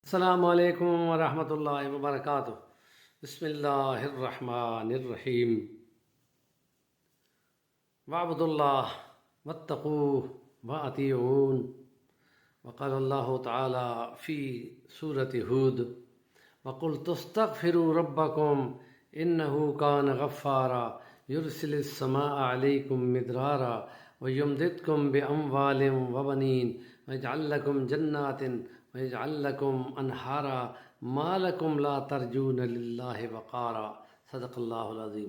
السلام علیکم ورحمۃ اللہ وبرکاتہ۔ بسم اللہ الرحمن الرحیم۔ وعبد اللہ واتقوہ واطیعون۔ وقال اللہ تعالی فی سورۃ ہود وقلت استغفروا ربکم انہ کان غفارا یرسل السماء علیکم مدرارا ویمددکم باموال وبنین ویجعل لکم جنات وَيَجْعَلْ لَكُمْ أَنْهَارًا مَا لَكُمْ لَا تَرْجُونَ لِلَّهِ وَقَارًا۔ صدق اللہ العظیم۔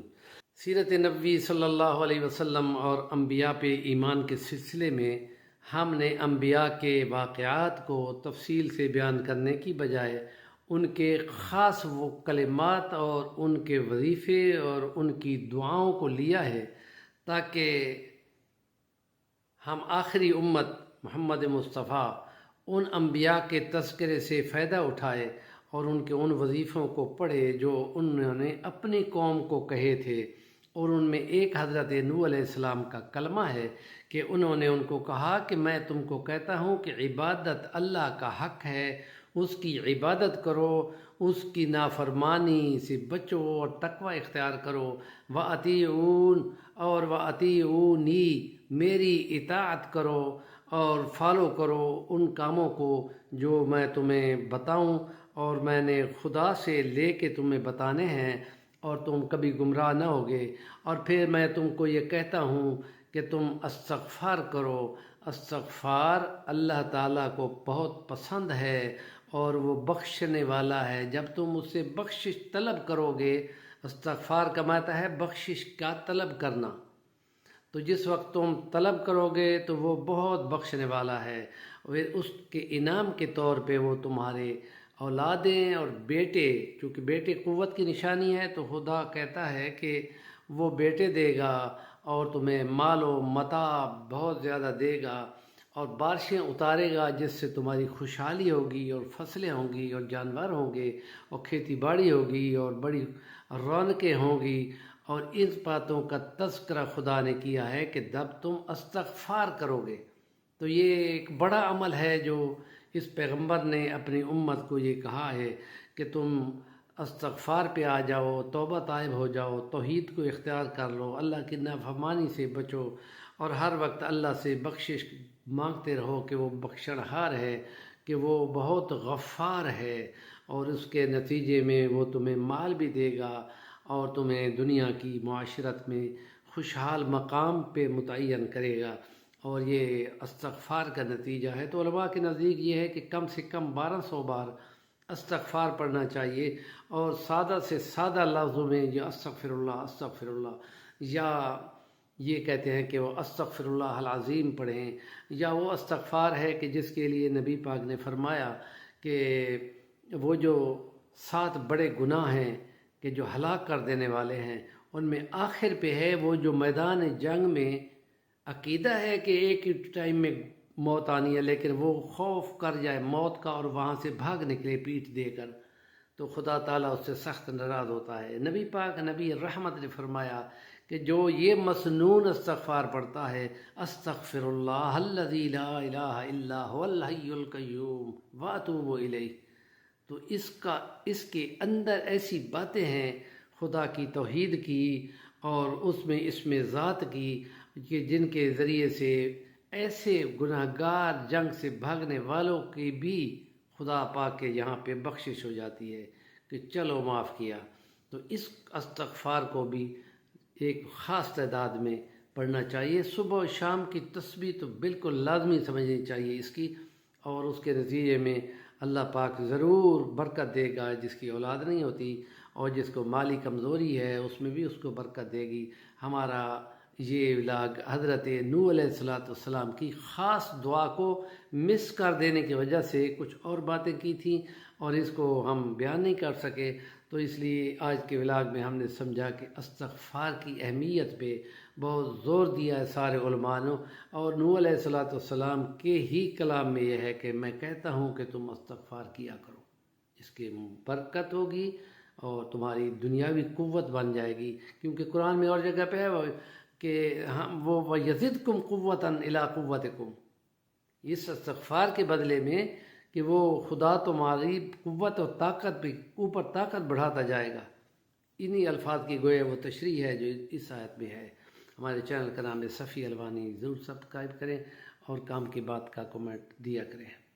سیرت نبوی صلی اللہ علیہ وسلم اور انبیاء پہ ایمان کے سلسلے میں ہم نے انبیاء کے واقعات کو تفصیل سے بیان کرنے کی بجائے ان کے خاص وہ کلمات اور ان کے وظیفے اور ان کی دعاؤں کو لیا ہے تاکہ ہم آخری امت محمد مصطفیٰ ان انبیاء کے تذکرے سے فائدہ اٹھائے اور ان کے ان وظیفوں کو پڑھے جو انہوں نے اپنی قوم کو کہے تھے، اور ان میں ایک حضرت نوح علیہ السلام کا کلمہ ہے کہ انہوں نے ان کو کہا کہ میں تم کو کہتا ہوں کہ عبادت اللہ کا حق ہے، اس کی عبادت کرو، اس کی نافرمانی سے بچو اور تقوی اختیار کرو، وَأَطِیعُونَ اور وَأَطِیعُونِی میری اطاعت کرو اور فالو کرو ان کاموں کو جو میں تمہیں بتاؤں اور میں نے خدا سے لے کے تمہیں بتانے ہیں، اور تم کبھی گمراہ نہ ہوگے۔ اور پھر میں تم کو یہ کہتا ہوں کہ تم استغفار کرو۔ استغفار اللہ تعالیٰ کو بہت پسند ہے اور وہ بخشنے والا ہے۔ جب تم اس سے بخشش طلب کرو گے، استغفار کا معنی ہے بخشش کا طلب کرنا، تو جس وقت تم طلب کرو گے تو وہ بہت بخشنے والا ہے، اور اس کے انعام کے طور پہ وہ تمہارے اولادیں اور بیٹے، چونکہ بیٹے قوت کی نشانی ہے تو خدا کہتا ہے کہ وہ بیٹے دے گا اور تمہیں مال و متاع بہت زیادہ دے گا اور بارشیں اتارے گا جس سے تمہاری خوشحالی ہوگی اور فصلیں ہوں گی اور جانور ہوں گے اور کھیتی باڑی ہوگی اور بڑی رونقیں ہوں گی۔ اور ان باتوں کا تذکرہ خدا نے کیا ہے کہ جب تم استغفار کرو گے، تو یہ ایک بڑا عمل ہے جو اس پیغمبر نے اپنی امت کو یہ کہا ہے کہ تم استغفار پہ آ جاؤ، توبہ طائب ہو جاؤ، توحید کو اختیار کر لو، اللہ کی نافرمانی سے بچو اور ہر وقت اللہ سے بخشش مانگتے رہو کہ وہ بخشنہار ہے، کہ وہ بہت غفار ہے، اور اس کے نتیجے میں وہ تمہیں مال بھی دے گا اور تمہیں دنیا کی معاشرت میں خوشحال مقام پہ متعین کرے گا۔ اور یہ استغفار کا نتیجہ ہے۔ تو علماء کے نزدیک یہ ہے کہ کم سے کم 1200 بار استغفار پڑھنا چاہیے، اور سادہ سے سادہ لفظوں میں یہ استغفر اللہ، یا یہ کہتے ہیں کہ وہ استغفر اللہ العظیم پڑھیں، یا وہ استغفار ہے کہ جس کے لیے نبی پاک نے فرمایا کہ وہ جو 7 بڑے گناہ ہیں کہ جو ہلاک کر دینے والے ہیں، ان میں آخر پہ ہے وہ جو میدان جنگ میں عقیدہ ہے کہ ایک ہی ٹائم میں موت آنی ہے، لیکن وہ خوف کر جائے موت کا اور وہاں سے بھاگ نکلے پیٹھ دے کر، تو خدا تعالیٰ اس سے سخت ناراض ہوتا ہے۔ نبی پاک نبی رحمت نے فرمایا کہ جو یہ مسنون استغفار پڑھتا ہے، استغفر اللہ الذی لا الہ الا هو الحی القیوم واتوب الیہ، تو اس کے اندر ایسی باتیں ہیں خدا کی توحید کی اور اس میں اسم ذات کی کہ جن کے ذریعے سے ایسے گناہ گار جنگ سے بھاگنے والوں کی بھی خدا پاک کے یہاں پہ بخشش ہو جاتی ہے کہ چلو معاف کیا۔ تو اس استغفار کو بھی ایک خاص تعداد میں پڑھنا چاہیے۔ صبح و شام کی تسبیح تو بالکل لازمی سمجھنی چاہیے اس کی، اور اس کے نتیجے میں اللہ پاک ضرور برکت دے گا۔ جس کی اولاد نہیں ہوتی اور جس کو مالی کمزوری ہے اس میں بھی اس کو برکت دے گی۔ ہمارا یہ ولاگ حضرت نوح علیہ السلام کی خاص دعا کو مس کر دینے کی وجہ سے کچھ اور باتیں کی تھیں اور اس کو ہم بیان نہیں کر سکے، تو اس لیے آج کے ولاگ میں ہم نے سمجھا کہ استغفار کی اہمیت پہ بہت زور دیا ہے سارے علماء نے، اور نوح علیہ السلام کے ہی کلام میں یہ ہے کہ میں کہتا ہوں کہ تم استغفار کیا کرو، اس کی برکت ہوگی اور تمہاری دنیاوی قوت بن جائے گی، کیونکہ قرآن میں اور جگہ پہ ہے کہ وہ وَيَزِدْكُمْ قُوَّةً إِلَىٰ قُوَّتِكُمْ، اس استغفار کے بدلے میں کہ وہ خدا تمہاری قوت اور طاقت بھی اوپر طاقت بڑھاتا جائے گا۔ انہی الفاظ کی گویا وہ تشریح ہے جو اس آیت میں ہے۔ ہمارے چینل کا نام ہے صفی الوانی، ضرور سبسکرائب کریں اور کام کی بات کا کمنٹ دیا کریں۔